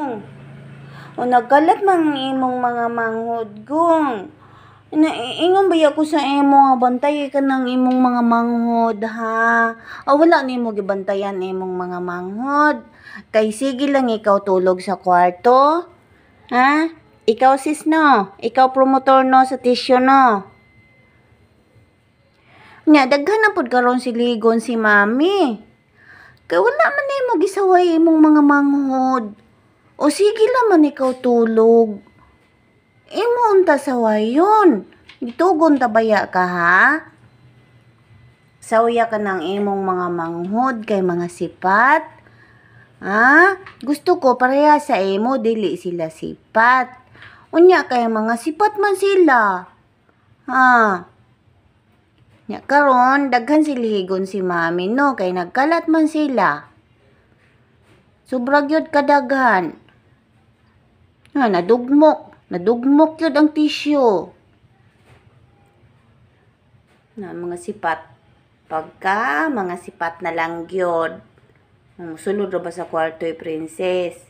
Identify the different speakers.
Speaker 1: gong. O nagkalat man imong mga manghod gong. Ingon ba ako sa imo nga bantay ka ng imong mga manghod ha? O wala nimo gibantayan imong mga manghod. Kay sige lang ikaw tulog sa kwarto. Ha? Ikaw sis no? Ikaw promotor no sa tissue no? Nya daghan na pud karon si ligon si mami. Kay wala man nimo gisaway imong mga manghod. O sige lang man ikaw tulog. Imo unta sawayon. Gitugon ta baya ka ha? Sawya ka ng imong mga manghod kay mga sipat. Ha? Gusto ko pareha sa imo dili sila sipat. Unya kay mga sipat man sila. Ha? Nya karon daghan siligon si mami no kay nagkalat man sila. Sobra gyud kadaghan. Ha, nadugmok yun ang tissue. Na mga sipat. Pagka mga sipat na lang yun. Sulod ra ba sa kwarto princess?